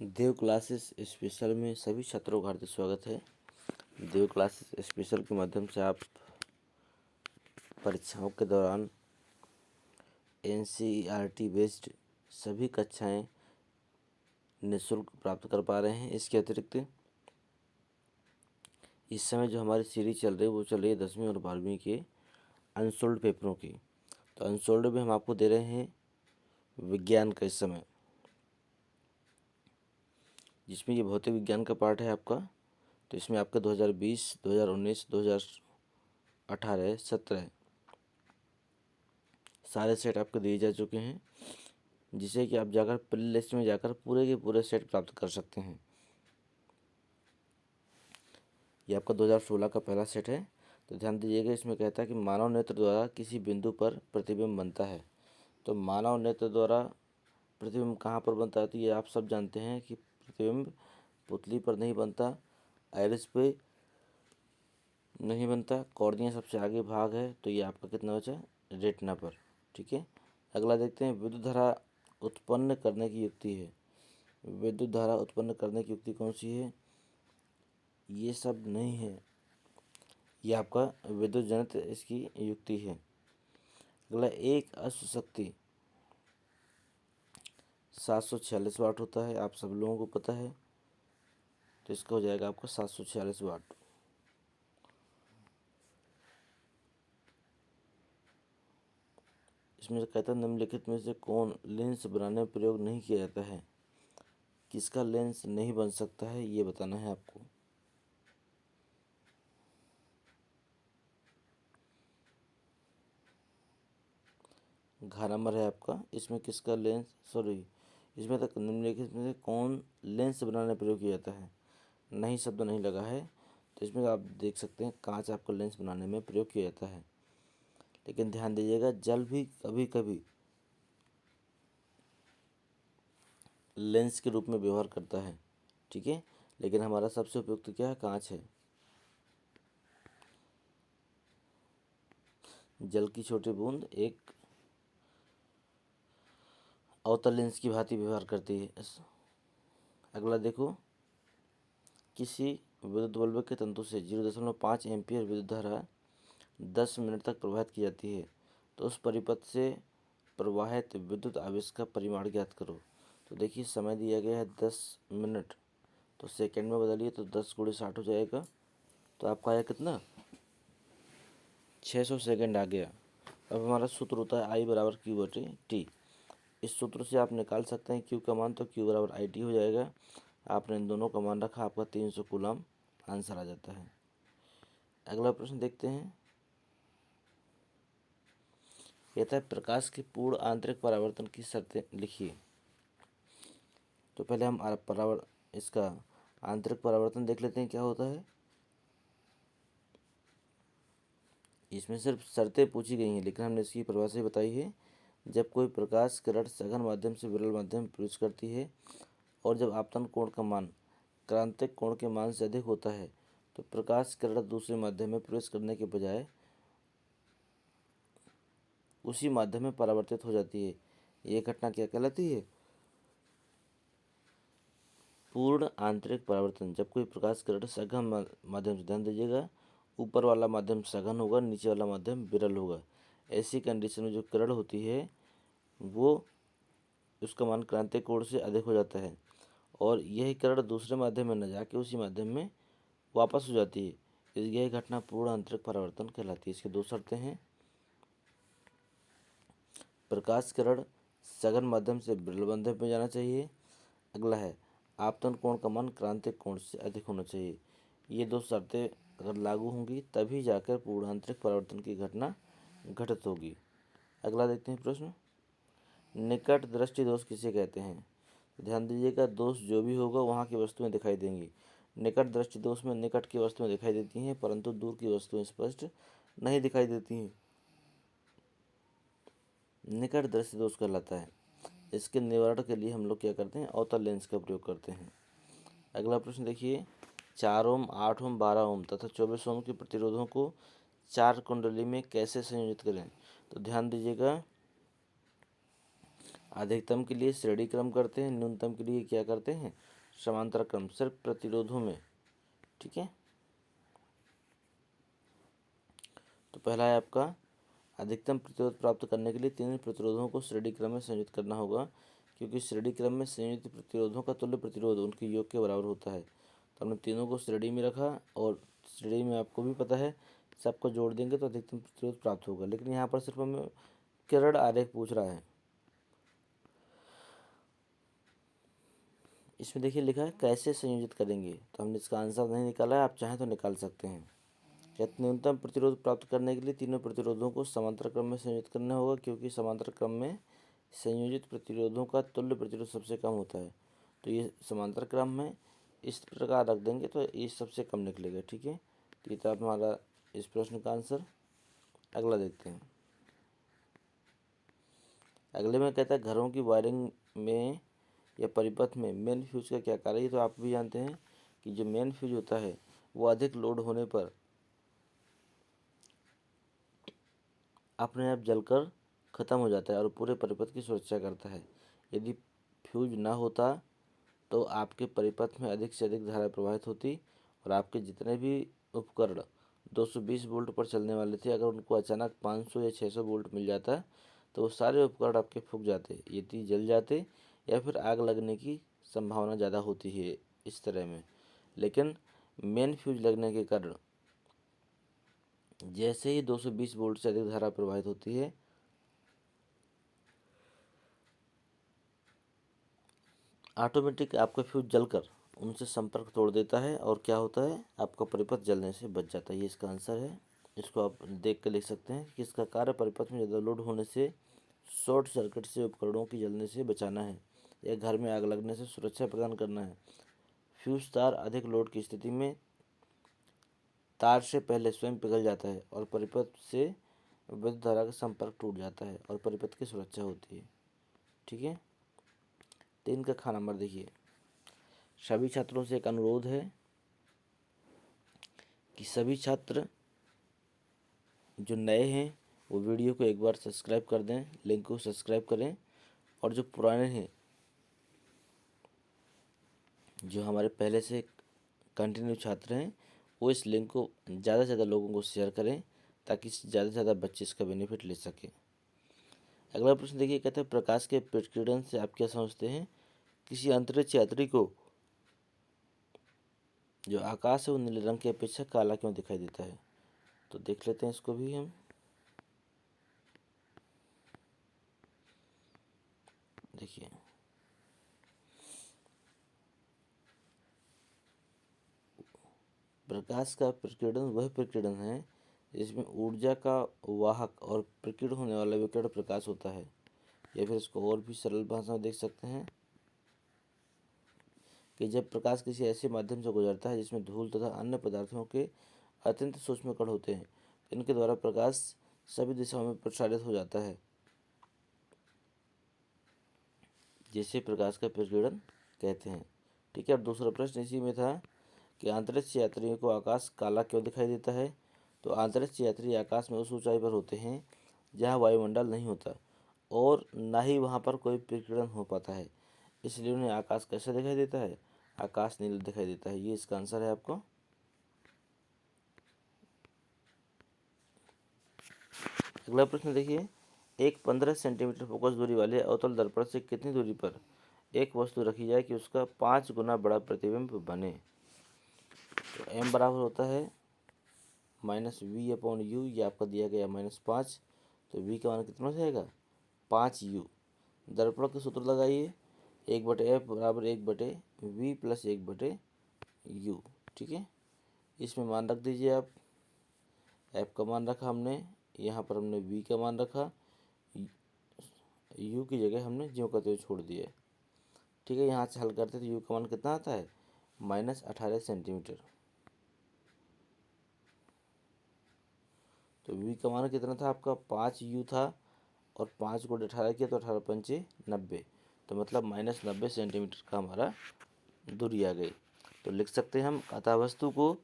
देव classes special में सभी छात्रों का हार्दिक स्वागत है। देव क्लासेस स्पेशल के माध्यम से आप परीक्षाओं के दौरान एनसीईआरटी बेस्ड सभी कक्षाएं निःशुल्क प्राप्त कर पा रहे हैं। इसके अतिरिक्त इस समय जो हमारी सीरीज चल रही है वो चल रही है 10वीं और 12वीं के अनसोल्ड पेपरों की। तो अनसोल्ड में हम आपको दे रहे हैं विज्ञान का इस समय, जिसमें ये भौतिक विज्ञान का पार्ट है आपका। तो इसमें आपका 2020, 2019, 2018, 17 सारे सेट आपको दिए जा चुके हैं, जिसे कि आप जाकर प्ले लिस्ट में जाकर पूरे के पूरे सेट प्राप्त कर सकते हैं। ये आपका 2016 का पहला सेट है। तो ध्यान दीजिएगा, इसमें कहता है कि मानव नेत्र द्वारा किसी बिंदु पर प्रतिबिंब बनता है। तो मानव नेत्र द्वारा प्रतिबिंब कहाँ पर बनता है? तो ये आप सब जानते हैं कि प्रतिबिंब पुतली पर नहीं बनता, आइरिस पे नहीं बनता, कॉर्निया सबसे आगे भाग है। तो ये आपका कितना बचा? रेटिना पर। ठीक है, अगला देखते हैं विद्युत धारा उत्पन्न करने की युक्ति है। विद्युत धारा उत्पन्न करने की युक्ति कौन सी है? ये सब नहीं है, ये आपका विद्युत जनित इसकी युक्ति है। अगला, एक अश्व शक्ति 746 वाट होता है, आप सब लोगों को पता है। तो इसका हो जाएगा आपका 746 वाट। इसमें से कहता है निम्नलिखित में से कौन लेंस बनाने में प्रयोग नहीं किया जाता है? किसका लेंस नहीं बन सकता है ये बताना है आपको। घ नंबर है आपका। इसमें किसका लेंस, सॉरी, इसमें तक निम्नलिखित में से कौन लेंस बनाने में प्रयोग किया जाता है? नहीं शब्द नहीं लगा है। तो इसमें आप देख सकते हैं कांच आपका लेंस बनाने में प्रयोग किया जाता है। लेकिन ध्यान दीजिएगा, जल भी कभी कभी लेंस के रूप में व्यवहार करता है। ठीक है, लेकिन हमारा सबसे उपयुक्त क्या है? कांच है। जल की छोटी बूंद एक अवतल लेंस की भांति व्यवहार करती है। अगला देखो, किसी विद्युत बल्ब के तंतु से 0.5 एम्पियर विद्युत धारा 10 मिनट तक प्रवाहित की जाती है। तो उस परिपथ से प्रवाहित विद्युत आवेश का परिमाण ज्ञात करो। तो देखिए, समय दिया गया है 10 मिनट, तो सेकंड में बदलिए तो 10 × 60 हो जाएगा। तो आपका आया कितना? 600 सेकंड आ गया। अब हमारा सूत्र होता है I = Q/T। इस सूत्र से आप निकाल सकते हैं Q का मान, तो Q = IT हो जाएगा। आपने इन दोनों का मान रखा, आपका 300 कूलम आंसर आ जाता है। अगला प्रश्न देखते हैं। कहता है प्रकाश के पूर्ण आंतरिक परावर्तन की शर्तें लिखिए। तो पहले हम इसका आंतरिक परावर्तन देख लेते हैं क्या होता है। इसमें सिर्फ शर्तें पूछी गई हैं, लेकिन हमने इसकी परिभाषा बताई है। जब कोई प्रकाश किरण सघन माध्यम से विरल माध्यम में प्रवेश करती है और जब आपतन कोण का मान क्रांतिक कोण के मान से अधिक होता है, तो प्रकाश किरण दूसरे माध्यम में प्रवेश करने के बजाय उसी माध्यम में परावर्तित हो जाती है। ये घटना क्या कहलाती है? पूर्ण आंतरिक परावर्तन। जब कोई प्रकाश किरण सघन माध्यम से, ध्यान दीजिएगा, ऊपर वाला माध्यम सघन होगा, नीचे वाला माध्यम विरल होगा। ऐसी कंडीशन में जो किरण होती है वो उसका मान क्रांतिक कोण से अधिक हो जाता है और यह किरण दूसरे माध्यम में न जाके उसी माध्यम में वापस हो जाती है। यह घटना पूर्ण आंतरिक परावर्तन कहलाती है। इसके दो शर्तें हैं। प्रकाश किरण सघन माध्यम से विरल माध्यम में जाना चाहिए। अगला है आपतन कोण का मान क्रांतिक कोण से अधिक होना चाहिए। ये दो शर्तें अगर लागू होंगी तभी जाकर पूर्ण आंतरिक परावर्तन की घटना घटित होगी। अगला देखते हैं प्रश्न, निकट दृष्टि दोष किसे कहते हैं? ध्यान दीजिएगा, दोष जो भी होगा वहाँ की वस्तुएं दिखाई देंगी। निकट दृष्टि दोष में निकट की वस्तुएं दिखाई देती हैं, परंतु दूर की वस्तुएं स्पष्ट नहीं दिखाई देती हैं। निकट दृष्टि दोष कहलाता है। इसके निवारण के लिए हम लोग क्या करते हैं? अवतल लेंस का प्रयोग करते हैं। अगला प्रश्न देखिए, 4 ओम, 8 ओम, 12 ओम तथा 24 ओम के प्रतिरोधों को 4 कुंडली में कैसे संयोजित करें? तो ध्यान दीजिएगा, अधिकतम के लिए श्रेणी क्रम करते हैं, न्यूनतम के लिए क्या करते हैं, समांतर क्रम, सिर्फ प्रतिरोधों में। ठीक है, तो पहला है आपका अधिकतम प्रतिरोध प्राप्त करने के लिए तीन प्रतिरोधों को श्रेणी क्रम में संयोजित करना होगा, क्योंकि श्रेणी क्रम में संयोजित प्रतिरोधों का तुल्य प्रतिरोध उनके योग के बराबर होता है। तो हमने तीनों को श्रेणी में रखा और श्रेणी में आपको भी पता है सबको जोड़ देंगे तो अधिकतम प्रतिरोध प्राप्त होगा। लेकिन यहाँ पर सिर्फ हमें किरण आरेख पूछ रहा है। इसमें देखिए लिखा है कैसे संयोजित करेंगे, तो हमने इसका आंसर नहीं निकाला है, आप चाहें तो निकाल सकते हैं। न्यूनतम प्रतिरोध प्राप्त करने के लिए तीनों प्रतिरोधों को समांतर क्रम में संयोजित करना होगा, क्योंकि समांतर क्रम में संयोजित प्रतिरोधों का तुल्य प्रतिरोध सबसे कम होता है। तो ये समांतर क्रम में इस प्रकार रख देंगे तो ये सबसे कम निकलेगा। ठीक है, तो ये था हमारा इस प्रश्न का आंसर। अगला देखते हैं। अगले में कहता है घरों की वायरिंग में या परिपथ में मेन फ्यूज का क्या कार्य है। तो आप भी जानते हैं कि जो मेन फ्यूज होता है वो अधिक लोड होने पर अपने आप जलकर ख़त्म हो जाता है और पूरे परिपथ की सुरक्षा करता है। यदि फ्यूज ना होता तो आपके परिपथ में अधिक से अधिक धारा प्रवाहित होती और आपके जितने भी उपकरण 220 वोल्ट पर चलने वाले थे, अगर उनको अचानक 500 या 600 वोल्ट मिल जाता तो वो सारे उपकरण आपके फूक जाते, यदि जल जाते या फिर आग लगने की संभावना ज़्यादा होती है इस तरह में। लेकिन मेन फ्यूज लगने के कारण जैसे ही 220 वोल्ट से अधिक धारा प्रवाहित होती है, ऑटोमेटिक आपका फ्यूज जलकर उनसे संपर्क तोड़ देता है और क्या होता है, आपका परिपथ जलने से बच जाता है। ये इसका आंसर है। इसको आप देख कर लिख सकते हैं कि इसका कार्य परिपथ में ज़्यादा लोड होने से, शॉर्ट सर्किट से उपकरणों की जलने से बचाना है या घर में आग लगने से सुरक्षा प्रदान करना है। फ्यूज तार अधिक लोड की स्थिति में तार से पहले स्वयं पिघल जाता है और परिपथ से विद्युत धारा का संपर्क टूट जाता है और परिपथ की सुरक्षा होती है। ठीक है, 3 का खा नंबर देखिए। सभी छात्रों से एक अनुरोध है कि सभी छात्र जो नए हैं वो वीडियो को एक बार सब्सक्राइब कर दें, लिंक को सब्सक्राइब करें, और जो पुराने हैं, जो हमारे पहले से कंटिन्यू छात्र हैं, वो इस लिंक को ज़्यादा से ज़्यादा लोगों को शेयर करें ताकि ज़्यादा से ज़्यादा बच्चे इसका बेनिफिट ले सकें। अगला प्रश्न देखिए, कहते हैं प्रकाश के प्रकीर्णन से आप क्या समझते हैं। किसी अंतरिक्ष यात्री को जो आकाश है वो नीले रंग की अपेक्षा काला क्यों दिखाई देता है। तो देख लेते हैं इसको भी हम। देखिए, प्रकाश का प्रकीर्णन वह प्रकीर्णन है जिसमें ऊर्जा का वाहक और प्रकीर्ण होने वाला विकिरण प्रकाश होता है। या फिर इसको और भी सरल भाषा में देख सकते हैं कि जब प्रकाश किसी ऐसे माध्यम से गुजरता है जिसमें धूल तथा अन्य पदार्थों के अत्यंत सूक्ष्म कण होते हैं, इनके द्वारा प्रकाश सभी दिशाओं में प्रसारित हो जाता है, जिसे प्रकाश का प्रकीर्णन कहते हैं। ठीक है, और दूसरा प्रश्न इसी में था कि अंतरिक्ष यात्रियों को आकाश काला क्यों दिखाई देता है। तो अंतरिक्ष यात्री आकाश में उस ऊंचाई पर होते हैं जहां वायुमंडल नहीं होता और ना ही वहां पर कोई प्रकीर्णन हो पाता है, इसलिए उन्हें आकाश कैसा दिखाई देता है, आकाश नीला दिखाई देता है। ये इसका आंसर है आपको। अगला प्रश्न देखिए, एक 15 सेंटीमीटर फोकस दूरी वाले अवतल दर्पण से कितनी दूरी पर एक वस्तु रखी जाए कि उसका 5 गुना बड़ा प्रतिबिंब बने। तो एम बराबर होता है -v/u, ये आपका दिया गया -5, तो v का मान कितना हो जाएगा 5u। दर्पण का सूत्र लगाइए, 1/f बराबर 1/v प्लस 1/u। ठीक है, इसमें मान रख दीजिए आप। f का मान रखा हमने, यहाँ पर हमने v का मान रखा, u की जगह हमने ज्यों का त्यों छोड़ दिया। ठीक है, यहाँ से हल करते तो u का मान कितना आता है -18 सेंटीमीटर। तो v का मान कितना था आपका 5u था और 5 को 18 किया तो 18 पंचे 90, तो मतलब -90 सेंटीमीटर का हमारा दूरी आ गई। तो लिख सकते हैं हम कथावस्तु को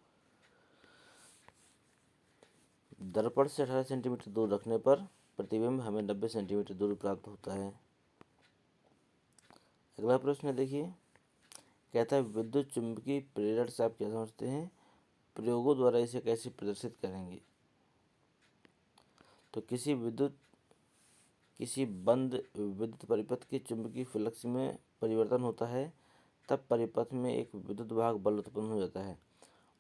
दर्पण से 18 सेंटीमीटर दूर रखने पर प्रतिबिंब हमें 90 सेंटीमीटर दूर प्राप्त होता है। अगला प्रश्न देखिए, कहता है विद्युत चुम्बकीय प्रेरण से आप क्या समझते हैं, प्रयोगों द्वारा इसे कैसे प्रदर्शित करेंगे। तो किसी बंद विद्युत परिपथ के चुंबकीय फ्लक्स में परिवर्तन होता है, तब परिपथ में एक विद्युत वाहक बल उत्पन्न हो जाता है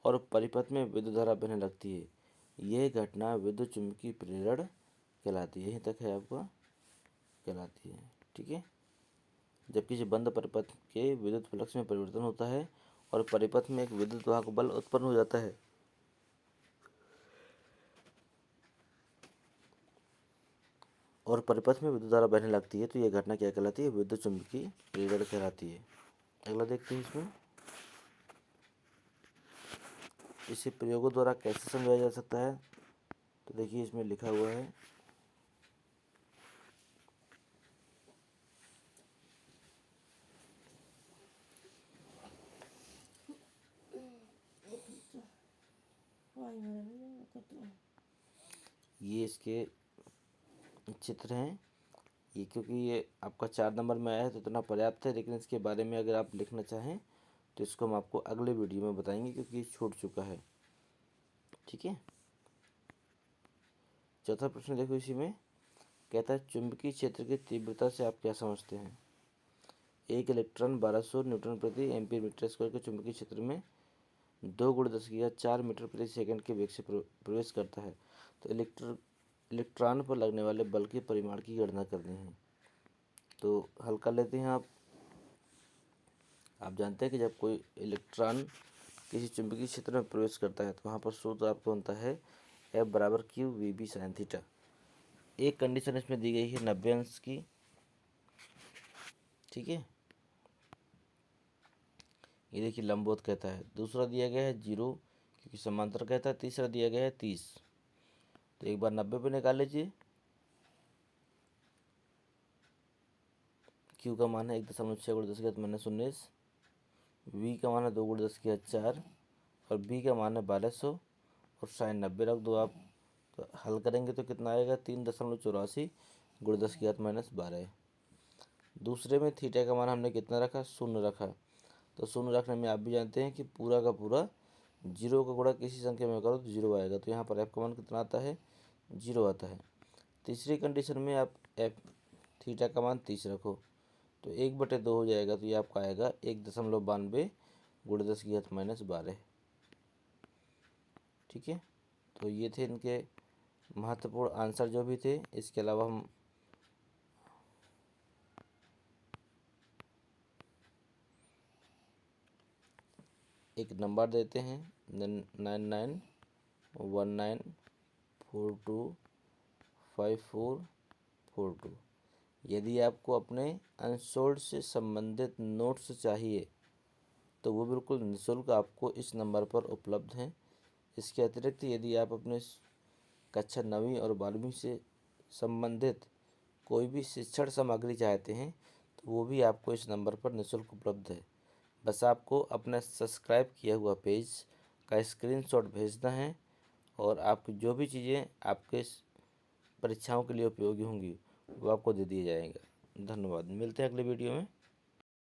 और परिपथ में विद्युत धारा बहने लगती है। यह घटना विद्युत चुम्बकीय प्रेरण कहलाती है। यहीं तक है आपका, कहलाती है। ठीक है, जब किसी बंद परिपथ के विद्युत फ्लक्स में परिवर्तन होता है और परिपथ में एक विद्युत वाहक बल उत्पन्न हो जाता है और परिपथ में विद्युत धारा बहने लगती है, तो यह घटना क्या कहलाती है, विद्युत चुम्बकीय प्रेरण कहलाती है। अगला देखते हैं, इसमें इसे प्रयोगों द्वारा कैसे समझाया जा सकता है। तो देखिए, इसमें लिखा हुआ है, ये इसके चित्र हैं। ये क्योंकि ये आपका 4 नंबर में आया है तो इतना पर्याप्त है, लेकिन इसके बारे में अगर आप लिखना चाहें तो इसको हम आपको अगले वीडियो में बताएंगे, क्योंकि ये छूट चुका है। ठीक है, चौथा प्रश्न देखो, इसी में कहता है चुंबकीय क्षेत्र की तीव्रता से आप क्या समझते हैं। एक इलेक्ट्रॉन 1200 न्यूटन प्रति एम्पीयर मीटर स्क्वायर के चुंबकीय क्षेत्र में 2 × 10⁴ मीटर प्रति सेकंड के वेग से प्रवेश करता है। तो इलेक्ट्रॉन पर लगने वाले बल के परिमाण की गणना करनी है। तो हल कर लेते हैं। आप जानते हैं कि जब कोई इलेक्ट्रॉन किसी चुंबकीय क्षेत्र में प्रवेश करता है तो वहाँ पर सूत्र आपको बनता है F = Q/V/sin θ। एक कंडीशन इसमें दी गई है 90 अंश की। ठीक है, ये देखिए लंबवत कहता है। दूसरा दिया गया है 0, क्योंकि समांतर कहता है। तीसरा दिया गया है 30। तो एक बार 90 पे निकाल लीजिए। Q का मान है 1.6 × 10⁻⁻⁹। V का मान है 2 × 10⁴ और B का मान है 1200 और sin 90 रख दो आप। तो हल करेंगे तो कितना आएगा, 3.84 × 10⁻12। दूसरे में थीटा का मान हमने कितना रखा, 0 रखा। तो 0 रखने में आप भी जानते हैं कि पूरा का पूरा 0 का गुणा किसी संख्या में करो तो 0 आएगा। तो यहाँ पर F का मान कितना आता है, 0 आता है। तीसरी कंडीशन में आप थीटा का मान 30 रखो तो 1/2 हो जाएगा। तो ये आपका आएगा 1.92 × 10⁻12। ठीक है, तो ये थे इनके महत्वपूर्ण आंसर जो भी थे। इसके अलावा हम एक नंबर देते हैं 9919425442। यदि आपको अपने अनसोल्ड से संबंधित नोट्स चाहिए तो वो बिल्कुल निःशुल्क आपको इस नंबर पर उपलब्ध हैं। इसके अतिरिक्त यदि आप अपने कक्षा 9वीं और 12वीं से संबंधित कोई भी शिक्षण सामग्री चाहते हैं तो वो भी आपको इस नंबर पर निःशुल्क उपलब्ध है। बस आपको अपना सब्सक्राइब किया हुआ पेज का स्क्रीनशॉट भेजना है और आपकी जो भी चीज़ें आपके परीक्षाओं के लिए उपयोगी होंगी वो आपको दे दिया जाएगा। धन्यवाद, मिलते हैं अगले वीडियो में।